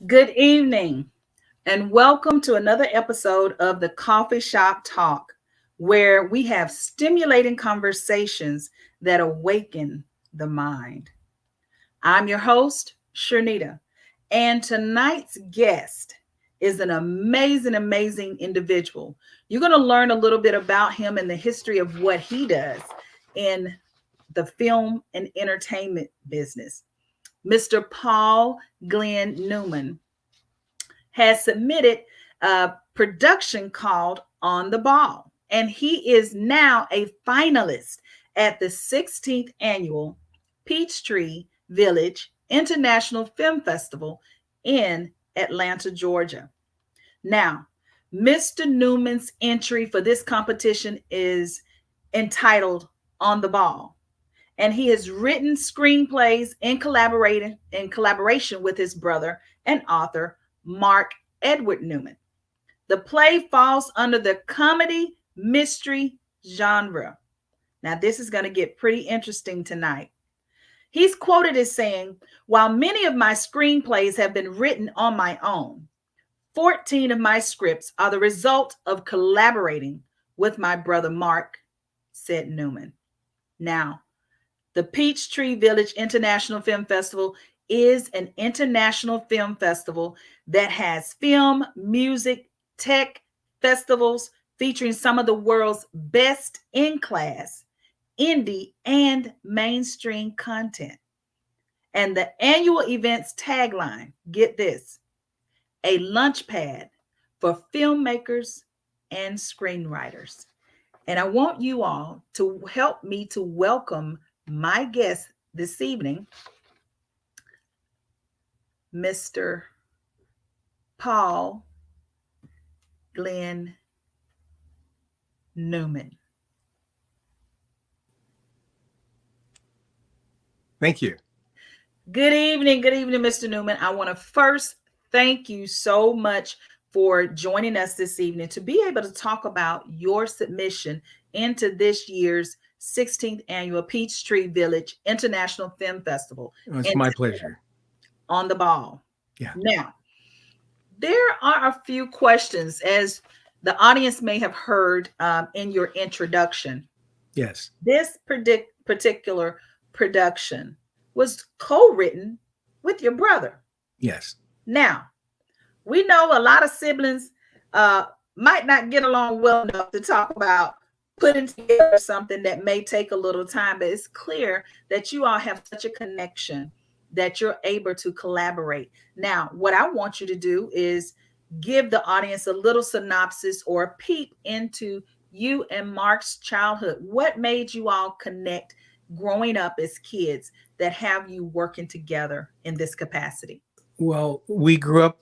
Good evening, and welcome to another episode of the Coffee Shop Talk, where we have stimulating conversations that awaken the mind. I'm your host, Shernita, and tonight's guest is an amazing individual. You're going to learn a little bit about him and the history of what he does in the film and entertainment business. Mr. Paul Glenn Neuman has submitted a production called On the Ball, and he is now a finalist at the 16th annual Peachtree Village International Film Festival in Atlanta, Georgia. Now, Mr. Newman's entry for this competition is entitled On the Ball, and he has written screenplays in collaboration with his brother and author Mark Edward Neuman. The play falls under the comedy mystery genre. Now, this is going to get pretty interesting tonight. He's quoted as saying, "While many of my screenplays have been written on my own, 14 of my scripts are the result of collaborating with my brother Mark," said Neuman. Now, the Peachtree Village International Film Festival is an international film festival that has film, music, tech festivals featuring some of the world's best in class, indie, and mainstream content. And the annual event's tagline, get this, a lunch pad for filmmakers and screenwriters. And I want you all to help me to welcome my guest this evening, Mr. Paul Glenn Neuman. Thank you. Good evening, Mr. Neuman. I want to first thank you so much for joining us this evening to be able to talk about your submission into this year's 16th annual Peachtree Village International Film Festival. It's my pleasure. On the Ball. Yeah. Now, there are a few questions, as the audience may have heard in your introduction. Yes. This particular production was co-written with your brother. Yes. Now, we know a lot of siblings might not get along well enough to talk about putting together something that may take a little time, but it's clear that you all have such a connection that you're able to collaborate. Now, what I want you to do is give the audience a little synopsis or a peek into you and Mark's childhood. What made you all connect growing up as kids that have you working together in this capacity? Well, we grew up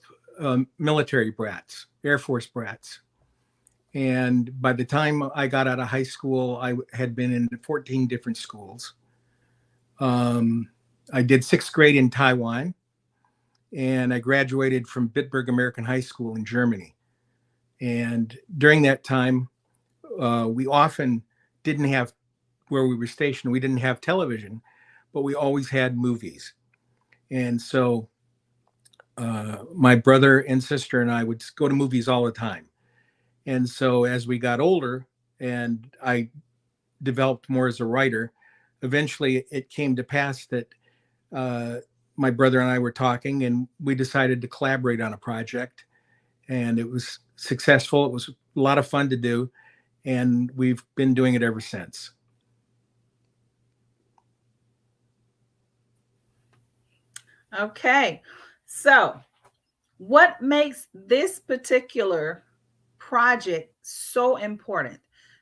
military brats, Air Force brats. And by the time I got out of high school, I had been in 14 different schools. I did sixth grade in Taiwan, and I graduated from Bitburg American High School in Germany. And during that time, we often didn't have, where we were stationed, we didn't have television, but we always had movies. And so my brother and sister and I would go to movies all the time. And so as we got older and I developed more as a writer, eventually it came to pass that my brother and I were talking, and we decided to collaborate on a project, and it was successful. It was a lot of fun to do, and we've been doing it ever since. Okay, so what makes this particular project so important?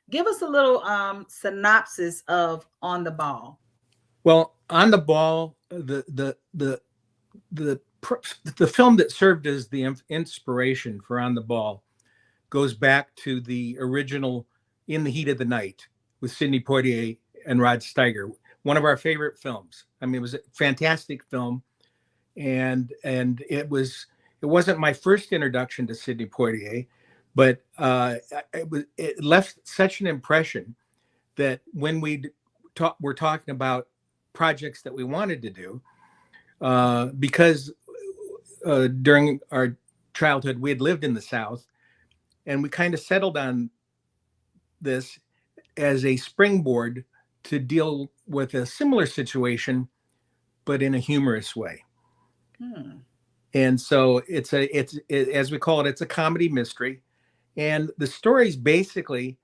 Give us a little synopsis of On the Ball. Well, On the Ball, the film that served as the inspiration for On the Ball goes back to the original In the Heat of the Night with Sidney Poitier and Rod Steiger, one of our favorite films. I mean, it was a fantastic film, and it wasn't my first introduction to Sidney Poitier, but it left such an impression that when we're talking about projects that we wanted to do, because during our childhood, we had lived in the South, and we kind of settled on this as a springboard to deal with a similar situation, but in a humorous way. Hmm. And so as we call it, it's a comedy mystery. And the story is basically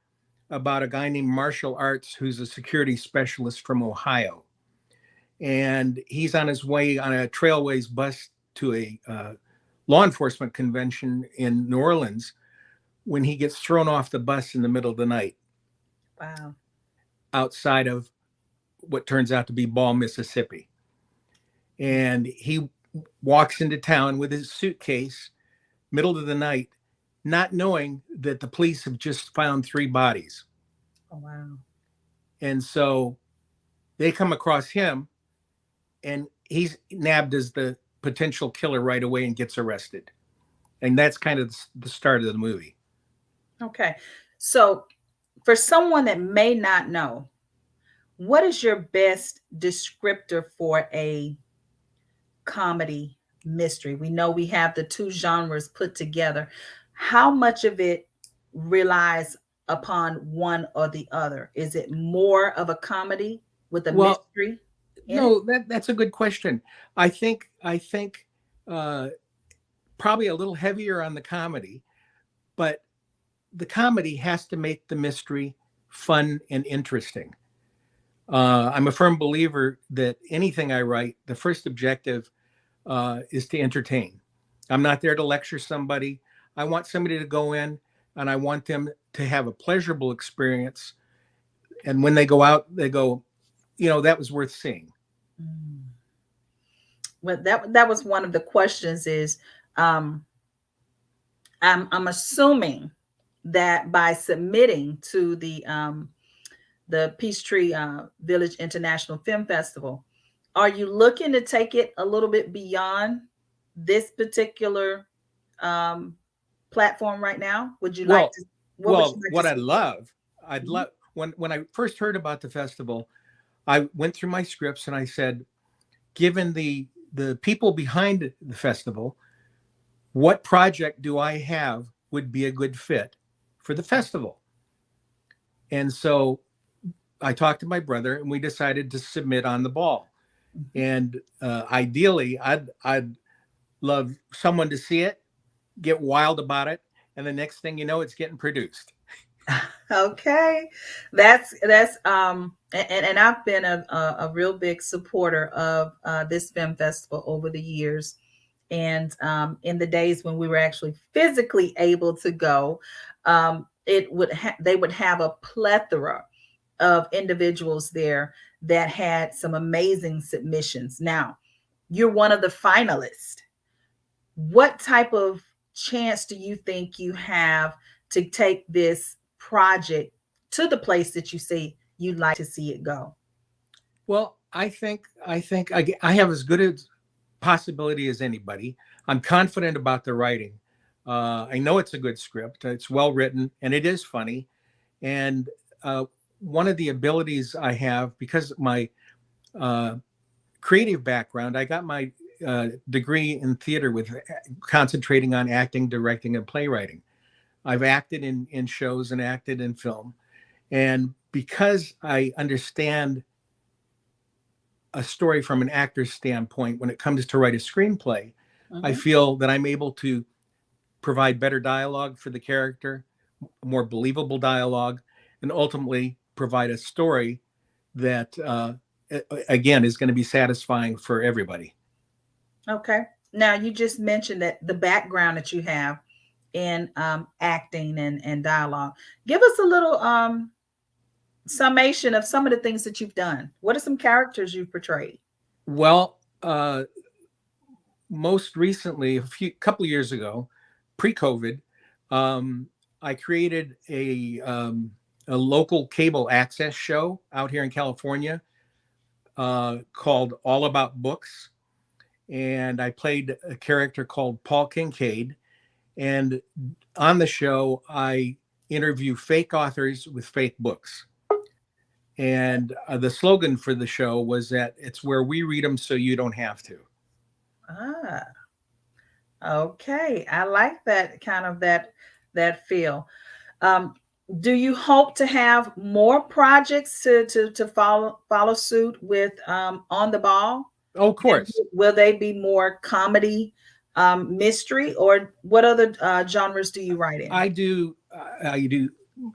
about a guy named Marshall Arts, who's a security specialist from Ohio. And he's on his way on a Trailways bus to a law enforcement convention in New Orleans when he gets thrown off the bus in the middle of the night. Wow. Outside of what turns out to be Ball, Mississippi. And he walks into town with his suitcase, middle of the night, not knowing that the police have just found 3 bodies. Oh, wow. And so they come across him, and he's nabbed as the potential killer right away and gets arrested. And that's kind of the start of the movie. Okay. So, for someone that may not know, what is your best descriptor for a comedy mystery? We know we have the 2 genres put together. How much of it relies upon one or the other? Is it more of a comedy with a Well, mystery in it? no, that's a good question. I think probably a little heavier on the comedy, but the comedy has to make the mystery fun and interesting. I'm a firm believer that anything I write, the first objective is to entertain. I'm not there to lecture somebody. I want somebody to go in and I want them to have a pleasurable experience. And when they go out, they go, that was worth seeing. Mm. Well, that was one of the questions is um I'm assuming that by submitting to the Peachtree Village International Film Festival, are you looking to take it a little bit beyond this particular um, platform right now? Would you like Well, to? What would you well, like to what see? I'd Mhm. love when I first heard about the festival, I went through my scripts and I said, given the people behind the festival, what project do I have would be a good fit for the festival? And so I talked to my brother and we decided to submit on the ball. Mhm. And ideally, I'd love someone to see it, get wild about it, and the next thing you know, it's getting produced. Okay, that's and I've been a real big supporter of this film festival over the years, and in the days when we were actually physically able to go, they would have a plethora of individuals there that had some amazing submissions. Now, you're one of the finalists. What type of chance do you think you have to take this project to the place that you say you'd like to see it go? Well, I think I have as good a possibility as anybody. I'm confident about the writing. I know it's a good script. It's well written and it is funny. And one of the abilities I have, because of my uh, creative background, I got my degree in theater with concentrating on acting, directing, and playwriting. I've acted in shows and acted in film. And because I understand a story from an actor's standpoint when it comes to write a screenplay, I Mhm. feel that I'm able to provide better dialogue for the character, more believable dialogue, and ultimately provide a story that, again, is going to be satisfying for everybody. Okay. Now, you just mentioned that the background that you have in acting and dialogue. Give us a little summation of some of the things that you've done. What are some characters you've portrayed? Well, most recently, a couple of years ago, pre-COVID, um, I created a local cable access show out here in California called All About Books, and I played a character called Paul Kincaid. And on the show, I interview fake authors with fake books. And the slogan for the show was that it's where we read them so you don't have to. Ah, Okay, I like that kind of that feel. Um, do you hope to have more projects to follow suit with on the ball? Oh, of And course. will they be more comedy, mystery, or what other genres do you write in? I do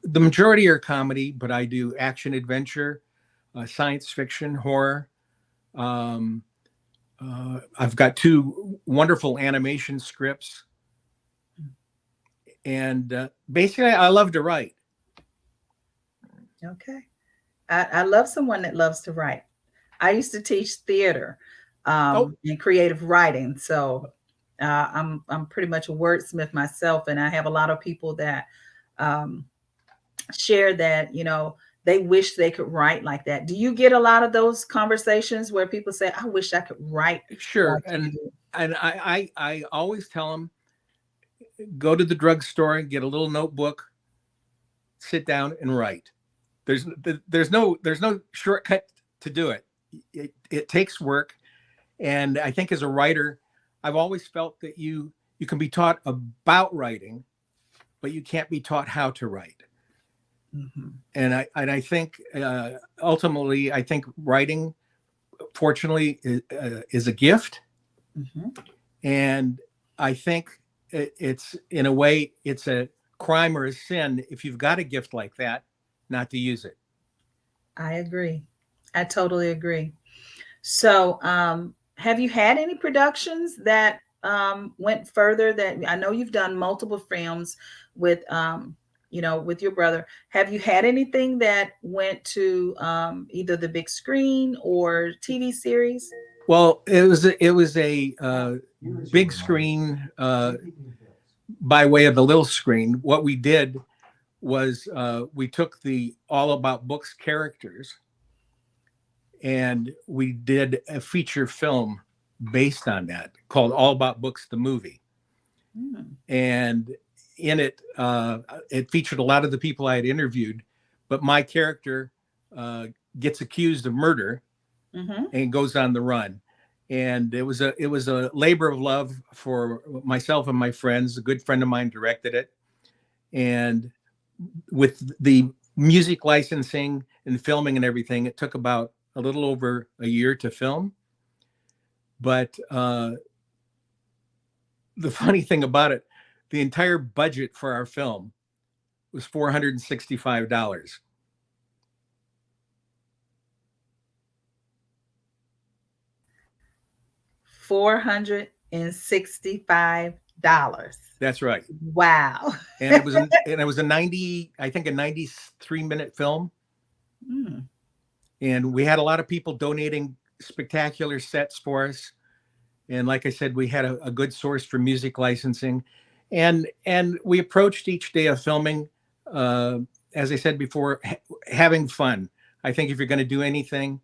the majority are comedy, but I do action adventure, science fiction, horror. Um, I've got two wonderful animation scripts, and basically, I love to write. Okay, I love someone that loves to write. I used to teach theater Oh, and creative writing, so I'm pretty much a wordsmith myself, and I have a lot of people that um, share that they wish they could write like that. Do you get a lot of those conversations where people say, "I wish I could write sure. like you do"? And I always tell them, go to the drugstore and get a little notebook, sit down and write. There's there's no shortcut to do it. It takes work, and I think as a writer, I've always felt that you can be taught about writing, but you can't be taught how to write. Hmm. And I think ultimately, I think writing, fortunately, is a gift, Hmm. and I think it's in a way it's a crime or a sin if you've got a gift like that not to use it. I agree. I totally agree. So, have you had any productions that went further? That I know you've done multiple films with, with your brother. Have you had anything that went to either the big screen or TV series? Well, it was a big screen by way of the little screen. What we did was we took the All About Books characters and we did a feature film based on that called All About Books the movie. Mm. And in it, it featured a lot of the people I had interviewed, but my character gets accused of murder Mm-hmm. and goes on the run. And it was a labor of love for myself and my friends. A good friend of mine directed it, and with the music licensing and filming and everything, it took about a little over a year to film. But the funny thing about it, the entire budget for our film was $465. $465. That's right. Wow. And it was a 90, I think a 93-minute film. Mm. And we had a lot of people donating spectacular sets for us. And like I said, we had a good source for music licensing, and we approached each day of filming, uh, as I said before, having fun. I think if you're going to do anything,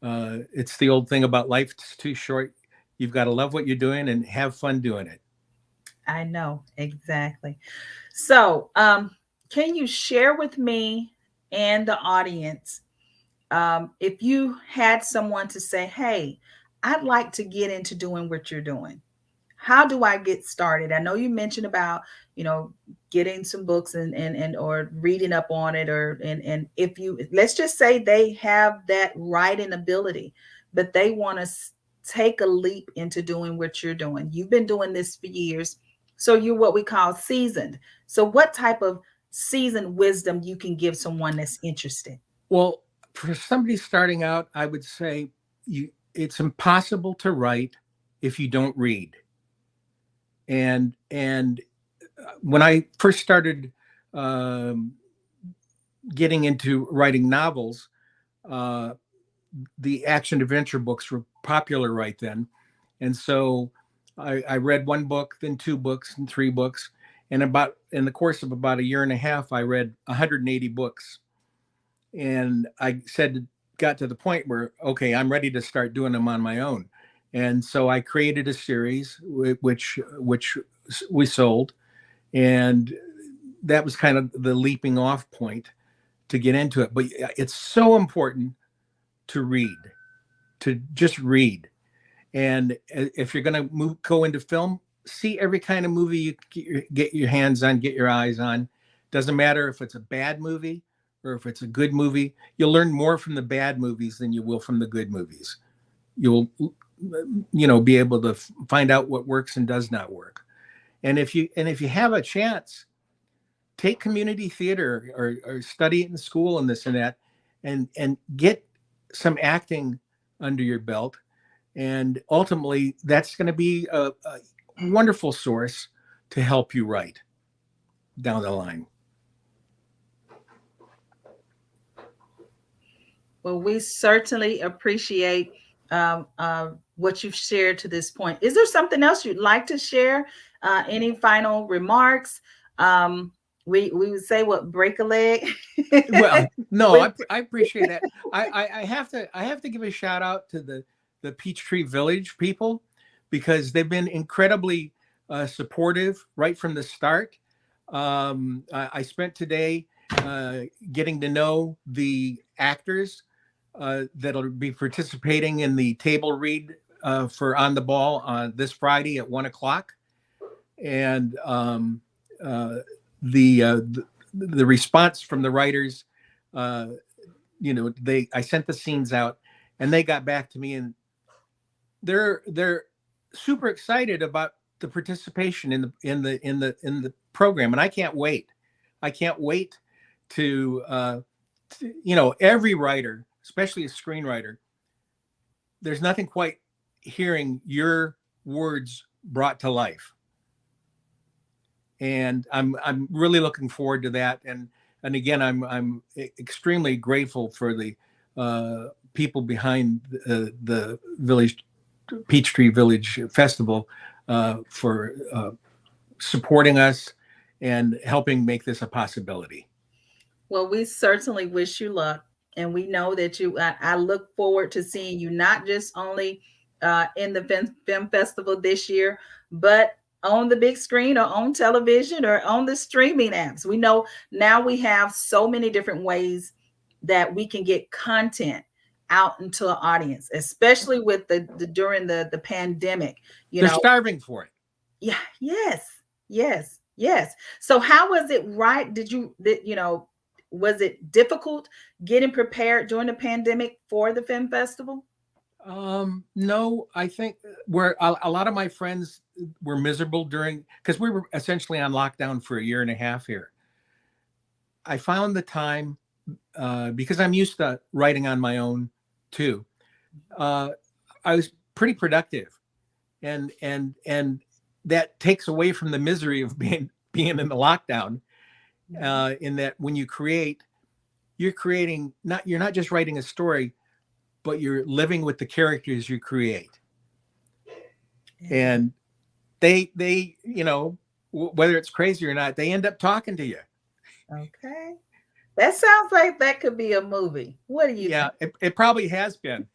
it's the old thing about life's too short. You've got to love what you're doing and have fun doing it. I know exactly. So, can you share with me and the audience if you had someone to say, "Hey, I'd like to get into doing what you're doing. How do I get started?" I know you mentioned about, you know, getting some books and or reading up on it, or and if you, let's just say they have that writing ability, but they want to take a leap into doing what you're doing. You've been doing this for years, so you're what we call seasoned. So what type of seasoned wisdom you can give someone that's interested? Well, for somebody starting out, I would say it's impossible to write if you don't read. And when I first started um, getting into writing novels, uh, the action adventure books were popular right then, and so I read one book, then two books, and three books, and about in the course of about a year and a half, I read 180 books, and I said, got to the point where, okay, I'm ready to start doing them on my own, and so I created a series which we sold, and that was kind of the leaping off point to get into it. But it's so important to read, to just read. And if you're going to go into film, see every kind of movie you get your hands on, get your eyes on. Doesn't matter if it's a bad movie or if it's a good movie. You'll learn more from the bad movies than you will from the good movies. You'll, be able to find out what works and does not work. And if you have a chance, take community theater or study it in school and this and that, and get some acting under your belt. And ultimately, that's going to be a wonderful source to help you write down the line. Well, we certainly appreciate what you've shared to this point. Is there something else you'd like to share? Any final remarks? We would say, what, break a leg? Well, no, I appreciate that. I have to give a shout out to the Peachtree Village people, because they've been incredibly supportive right from the start. I spent today getting to know the actors that'll be participating in the table read for On the Ball on this Friday at 1:00. And the response from the writers, I sent the scenes out, and they got back to me, and they're super excited about the participation in the program, and I can't wait. I can't wait to every writer, especially a screenwriter. There's nothing quite hearing your words brought to life. And I'm really looking forward to that. And again, I'm extremely grateful for the people behind the Village Peachtree Village Festival for supporting us and helping make this a possibility. Well, we certainly wish you luck. And we know that I look forward to seeing you not just only in the film festival this year, but on the big screen or on television or on the streaming apps. We know now we have so many different ways that we can get content out into an audience, especially with during the pandemic. They're starving for it. Yeah. Yes. So how was it? Right? Was it difficult getting prepared during the pandemic for the film festival? No, I think where a lot of my friends were miserable because we were essentially on lockdown for 1.5 years here. I found the time, because I'm used to writing on my own too. I was pretty productive, and that takes away from the misery of being in the lockdown. In that when you create, you're not just writing a story, but you're living with the characters you create. And they whether it's crazy or not, they end up talking to you. Okay. That sounds like that could be a movie. What do you think? It probably has been.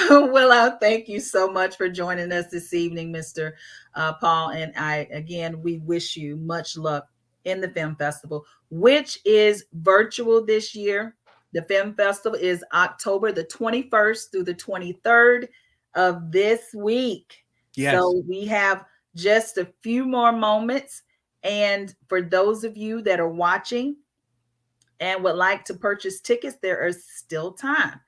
Well, thank you so much for joining us this evening, Mr. Paul. And we wish you much luck in the film festival, which is virtual this year. The film festival is October the 21st through the 23rd of this week. Yes. So we have just a few more moments. And for those of you that are watching and would like to purchase tickets, there is still time.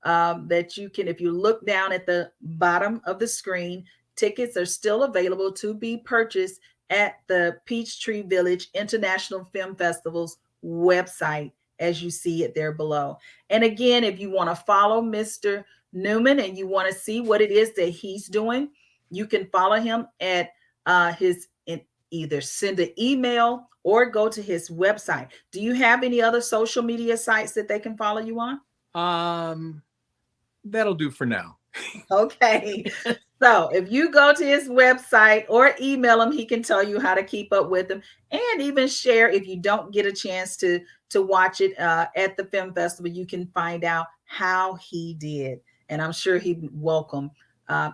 That you can, if you look down at the bottom of the screen, tickets are still available to be purchased at the Peachtree Village International Film Festival's website, as you see it there below. And again, if you want to follow Mr. Neuman and you want to see what it is that he's doing, you can follow him at either send an email or go to his website. Do you have any other social media sites that they can follow you on? That'll do for now. Okay. So if you go to his website or email him, he can tell you how to keep up with him, and even share if you don't get a chance to watch it at the film festival. You can find out how he did, and I'm sure he'd welcome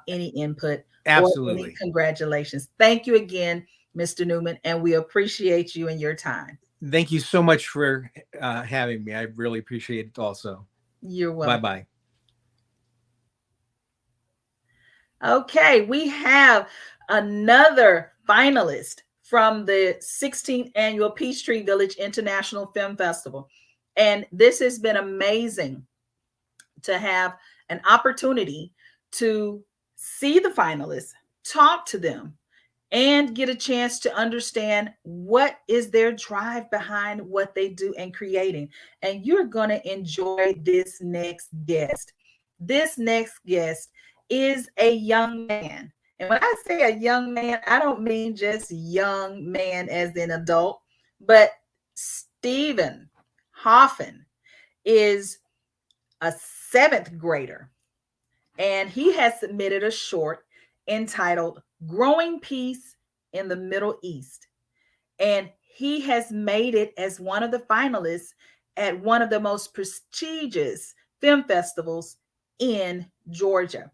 any input. Absolutely. Or any congratulations. Thank you again, Mr. Neuman, and we appreciate you and your time. Thank you so much for having me. I really appreciate it also. You're welcome. Bye-bye. Okay, we have another finalist from the 16th annual Peachtree Village International Film Festival. And this has been amazing to have an opportunity to see the finalists, talk to them, and get a chance to understand what is their drive behind what they do and creating. And you're going to enjoy this next guest. This next guest is a young man. And when I say a young man, I don't mean just young man as an adult, but Stephen Hoffen is a seventh grader, and he has submitted a short entitled Growing Peace in the Middle East. And he has made it as one of the finalists at one of the most prestigious film festivals in Georgia.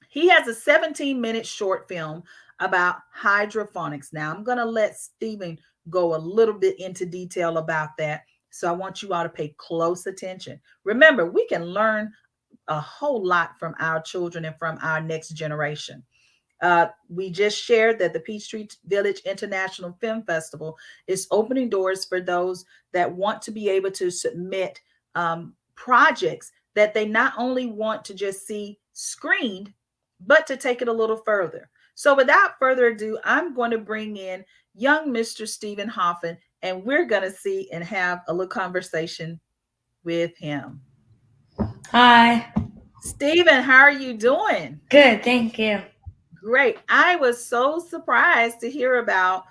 He has a 17-minute short film about hydroponics. Now, I'm going to let Stephen go a little bit into detail about that. So I want you all to pay close attention. Remember, we can learn a whole lot from our children and from our next generation. We just shared that the Peachtree Village International Film Festival is opening doors for those that want to be able to submit projects that they not only want to just see screened, but to take it a little further. So without further ado, I'm going to bring in young Mr. Stephen Hoffen, and we're going to see and have a little conversation with him. Hi. Stephen, how are you doing? Good, thank you. Great. I was so surprised to hear about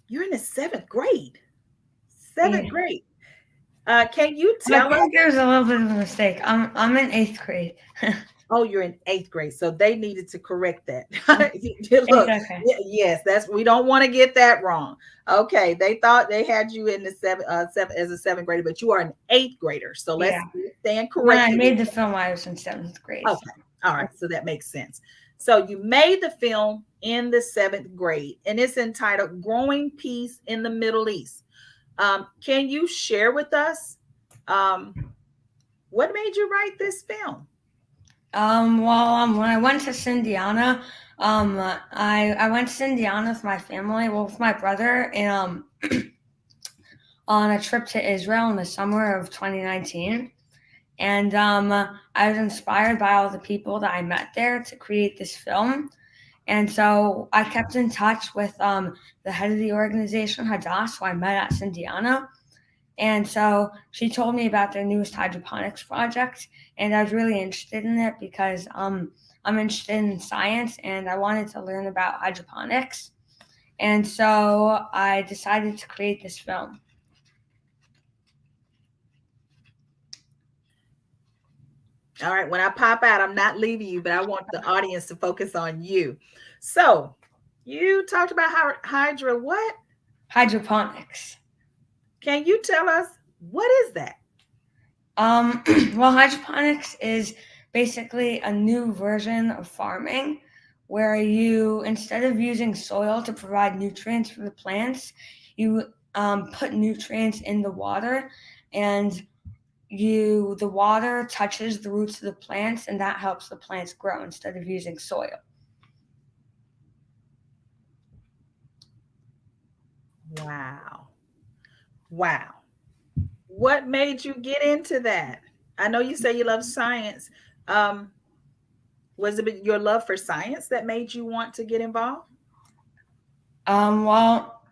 you're in the seventh grade. Seventh grade. Can you tell I us? think there's a little bit of a mistake. I'm in 8th grade. Oh, you're in 8th grade, so they needed to correct that. It's Look, okay. yes, that's we don't want to get that wrong. Okay, they thought they had you in the seven as a seventh grader, but you are an 8th grader. So let's Yeah. stand When I corrected. made the film, I was in 7th grade. Okay. All right. So that makes sense. So you made the film in the 7th grade, and it's entitled Growing Peace in the Middle East. Can you share with us what made you write this film? Well, when I went to Sindiana, I went to Sindiana with my family, well, with my brother, and on a trip to Israel in the summer of 2019. And I was inspired by all the people that I met there to create this film. And so I kept in touch with the head of the organization, Hadass, who I met at Sindiana. And so she told me about their newest hydroponics project. And I was really interested in it because I'm interested in science and I wanted to learn about hydroponics. And so I decided to create this film. All right. When I pop out, I'm not leaving you, but I want the audience to focus on you. So you talked about what? Hydroponics. Can you tell us what is that? Well, hydroponics is basically a new version of farming where you, instead of using soil to provide nutrients for the plants, you put nutrients in the water, and the water touches the roots of the plants, and that helps the plants grow instead of using soil. Wow. Wow. What made you get into that? I know you say you love science. Was it your love for science that made you want to get involved? Well,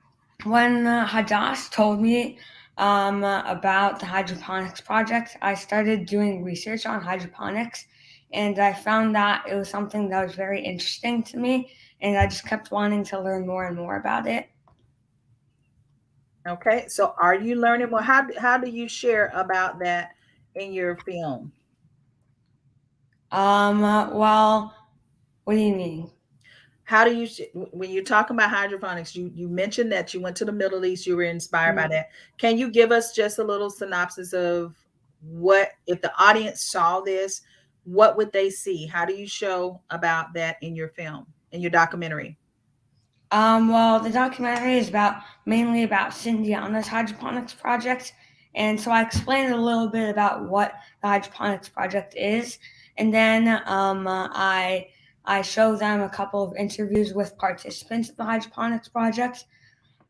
when Hadass told me about the hydroponics project, I started doing research on hydroponics, and I found that it was something that was very interesting to me, and I just kept wanting to learn more and more about it. Okay, so are you learning more? How do you share about that in your film? Well, what do you mean? How do you when you're talking about hydroponics? You mentioned that you went to the Middle East. You were inspired by that. Can you give us just a little synopsis of what if the audience saw this? What would they see? How do you show about that in your film, in your documentary? Well, the documentary is mainly about Cindiana's hydroponics project, And so I explained a little bit about what the hydroponics project is, and then I show them a couple of interviews with participants of the hydroponics project.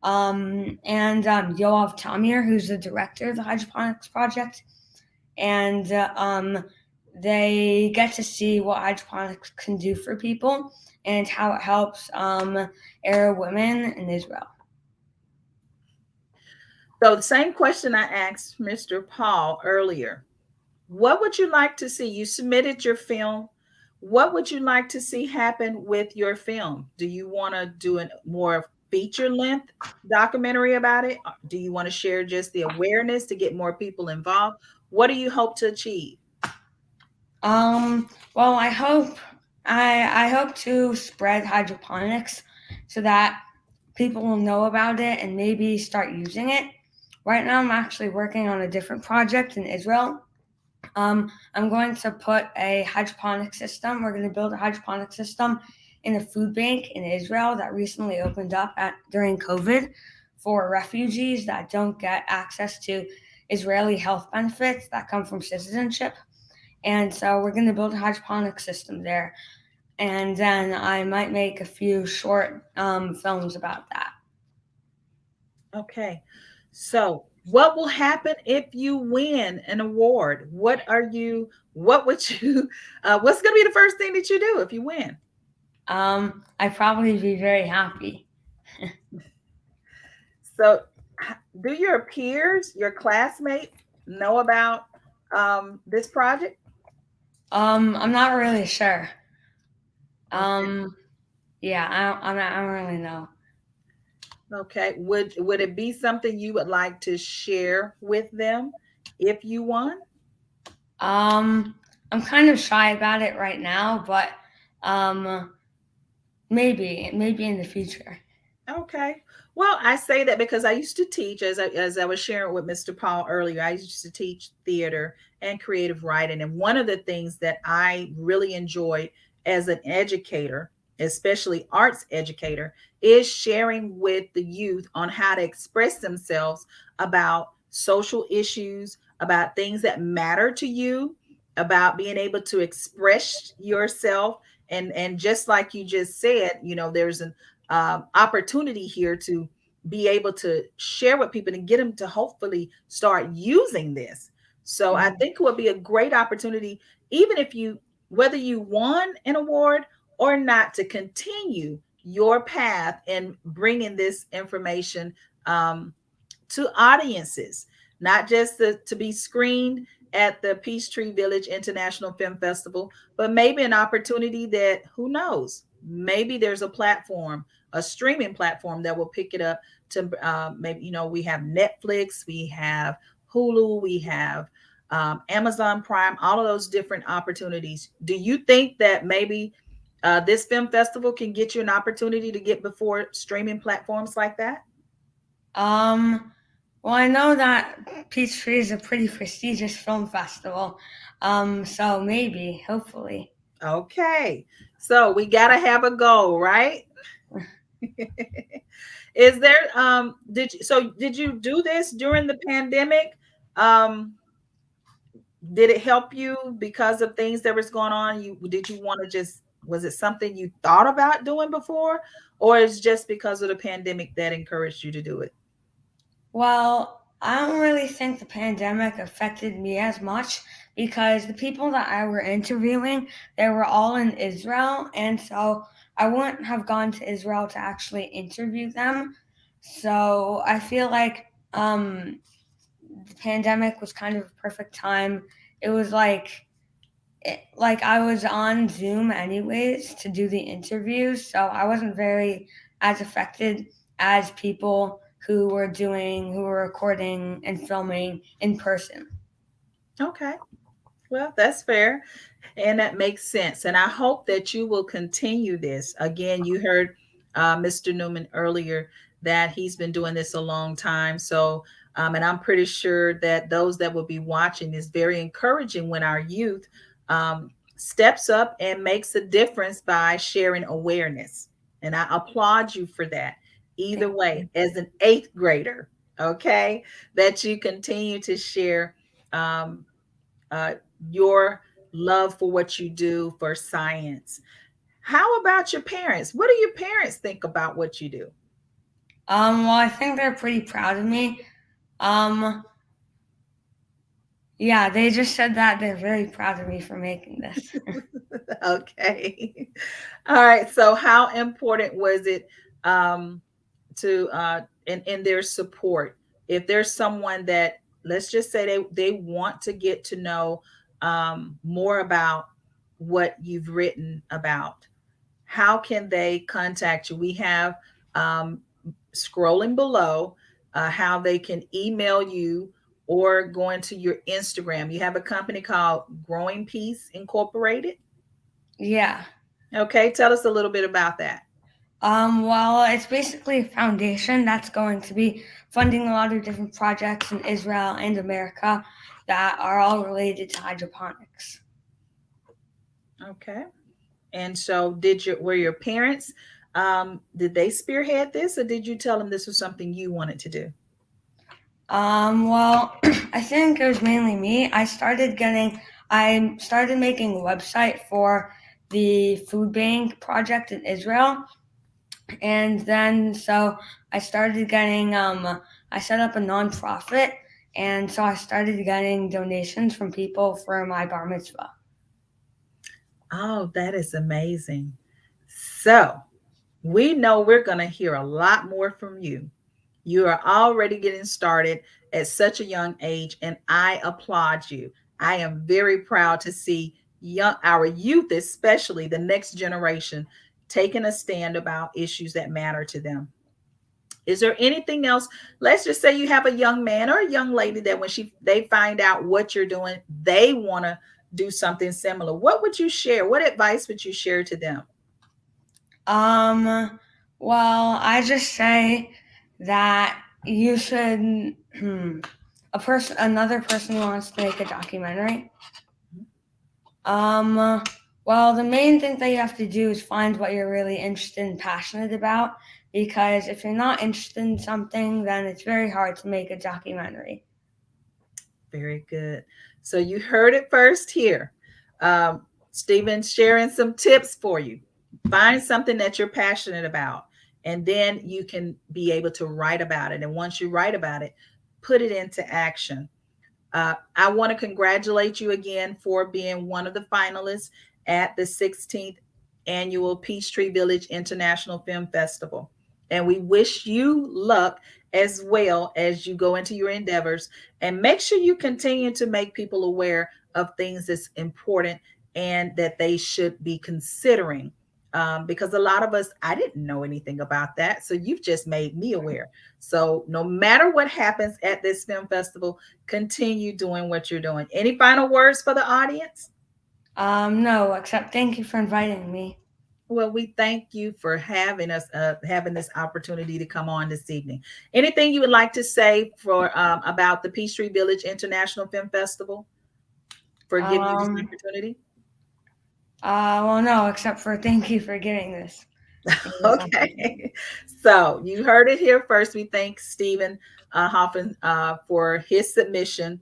And Yoav Tamir, who's the director of the hydroponics project, and they get to see what hydroponics can do for people and how it helps Arab women in Israel. So the same question I asked Mr. Paul earlier. What would you like to see? You submitted your film. What would you like to see happen with your film? Do you want to do a more feature length documentary about it? Do you want to share just the awareness to get more people involved? What do you hope to achieve? Well, I hope to spread hydroponics so that people will know about it and maybe start using it. Right now, I'm actually working on a different project in Israel. I'm going to put a hydroponic system. We're going to build a hydroponic system in a food bank in Israel that recently opened up during COVID for refugees that don't get access to Israeli health benefits that come from citizenship. And so we're going to build a hydroponic system there. And then I might make a few short films about that. Okay. So, what will happen if you win an award? What would you, what's going to be the first thing that you do if you win? I'd probably be very happy. So, do your peers, your classmates, know about this project? I'm not really sure. Okay. Yeah, I don't really know. Okay. Would it be something you would like to share with them if you won? I'm kind of shy about it right now, but um, maybe in the future. Okay. Well, I say that because I used to teach, as I was sharing with Mr. Paul earlier, I used to teach theater and creative writing. And one of the things that I really enjoyed as an educator, especially arts educator, is sharing with the youth on how to express themselves about social issues, about things that matter to you, about being able to express yourself. And just like you just said, there's an opportunity here to be able to share with people and get them to hopefully start using this. So I Mhm. think it would be a great opportunity, even if whether you won an award or not, to continue your path in bringing this information um, to audiences, not just to be screened at the Peachtree Village International Film Festival, but maybe an opportunity that, who knows, maybe there's a platform, a streaming platform that will pick it up to maybe, we have Netflix, we have Hulu, we have Amazon Prime, all of those different opportunities. Do you think that maybe this film festival can get you an opportunity to get before streaming platforms like that? Um, well, I know that Peachtree is a pretty prestigious film festival, so maybe, hopefully. Okay. So we got to have a goal, right? Is there did you do this during the pandemic? Um did it help you because of things that was going on? Did you want to just, was it something you thought about doing before, or is just because of the pandemic that encouraged you to do it? Well, I don't really think the pandemic affected me as much because the people that I were interviewing, they were all in Israel, and so I wouldn't have gone to Israel to actually interview them. So I feel like the pandemic was kind of a perfect time. It was like I was on Zoom anyways to do the interviews, so I wasn't very as affected as people who were recording and filming in person. Okay. Well, that's fair. And that makes sense. And I hope that you will continue this. Again, you heard Mr. Neuman earlier that he's been doing this a long time. So, and I'm pretty sure that those that will be watching is very encouraging when our youth steps up and makes a difference by sharing awareness. And I applaud you for that. Either Thank way, you. as an eighth grader, Okay, that you continue to share um, uh, your love for what you do for science. How about your parents? What do your parents think about what you do? Well, I think they're pretty proud of me. Um, yeah, they just said that they're very proud of me for making this. Okay. All right. So, how important was it um, to in their support? If there's someone that, let's just say they want to get to know more about what you've written about, how can they contact you? We have um, scrolling below how they can email you or go into your Instagram. You have a company called Growing Peace Incorporated. Yeah. Okay, tell us a little bit about that. Well, it's basically a foundation that's going to be funding a lot of different projects in Israel and America that are all related to hydroponics. Okay. And so were your parents did they spearhead this, or did you tell them this was something you wanted to do? Well, I think it was mainly me. I started making a website for the food bank project in Israel, and then so I started getting I set up a nonprofit, and so I started getting donations from people for my bar mitzvah. Oh, that is amazing. So we know we're going to hear a lot more from you. You are already getting started at such a young age, and I applaud you. I am very proud to see our youth, especially the next generation, taking a stand about issues that matter to them. Is there anything else? Let's just say you have a young man or a young lady that when they find out what you're doing, they want to do something similar. What would you share? What advice would you share to them? Um, well, I just say that you should. Another person wants to make a documentary. Um, well, the main thing that you have to do is find what you're really interested and passionate about. Because if you're not interested in something, then it's very hard to make a documentary. Very good. So you heard it first here. Stephen sharing some tips for you. Find something that you're passionate about, and then you can be able to write about it. And once you write about it, put it into action. I want to congratulate you again for being one of the finalists at the 16th annual Peachtree Village International Film Festival. And we wish you luck as well as you go into your endeavors. And make sure you continue to make people aware of things that's important and that they should be considering. Because a lot of us, I didn't know anything about that. So you've just made me aware. So no matter what happens at this film festival, continue doing what you're doing. Any final words for the audience? No, except thank you for inviting me. Well, we thank you for having this opportunity to come on this evening. Anything you would like to say for about the Peachtree Village International Film Festival for giving you this Um, opportunity? well, no, except for thank you for getting this. Okay. So you heard it here first. We thank Stephen Hoffen for his submission.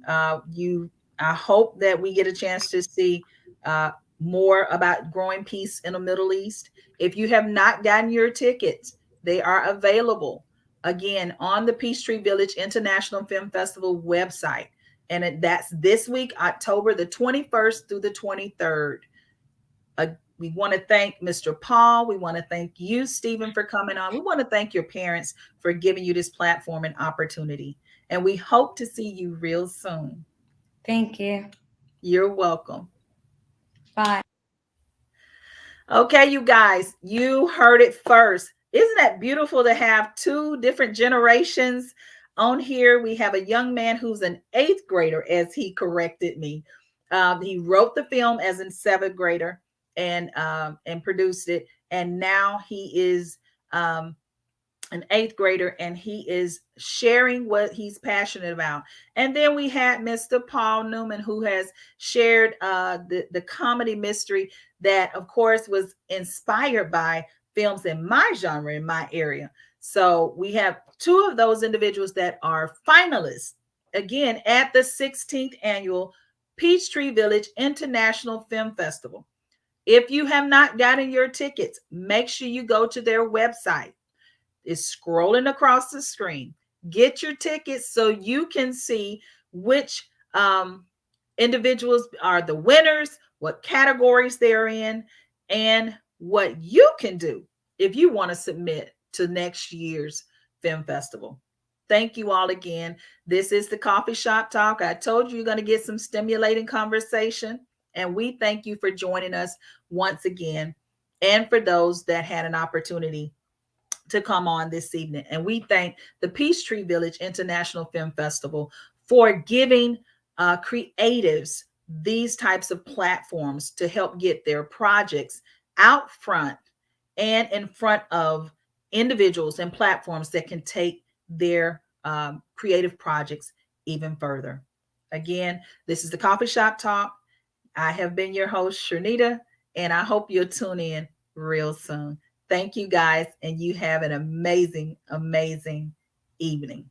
I hope that we get a chance to see uh, more about growing peace in the Middle East. If you have not gotten your tickets, they are available again on the Peachtree Village International Film Festival website. And that's this week, October the 21st through the 23rd. We want to thank Mr. Paul. We want to thank you, Stephen, for coming on. We want to thank your parents for giving you this platform and opportunity. And we hope to see you real soon. Thank you. You're welcome. Bye. Okay, you guys, you heard it first. Isn't that beautiful to have two different generations on here? We have a young man who's an eighth grader, as he corrected me. He wrote the film as a seventh grader and produced it, and now he is an eighth grader, and he is sharing what he's passionate about. And then we had Mr. Paul Neuman, who has shared the comedy mystery that, of course, was inspired by films in my genre, in my area. So we have 2 of those individuals that are finalists, again, at the 16th annual Peachtree Village International Film Festival. If you have not gotten your tickets, make sure you go to their website. It's scrolling across the screen. Get your tickets so you can see which individuals are the winners, what categories they're in, and what you can do if you want to submit to next year's film festival. Thank you all again. This is the Coffee Shop Talk. I told you you're going to get some stimulating conversation, and we thank you for joining us once again, and for those that had an opportunity to come on this evening. And we thank the Peachtree Village International Film Festival for giving creatives these types of platforms to help get their projects out front and in front of individuals and platforms that can take their creative projects even further. Again, this is the Coffee Shop Talk. I have been your host, Sharnita, and I hope you'll tune in real soon. Thank you guys, and you have an amazing, amazing evening.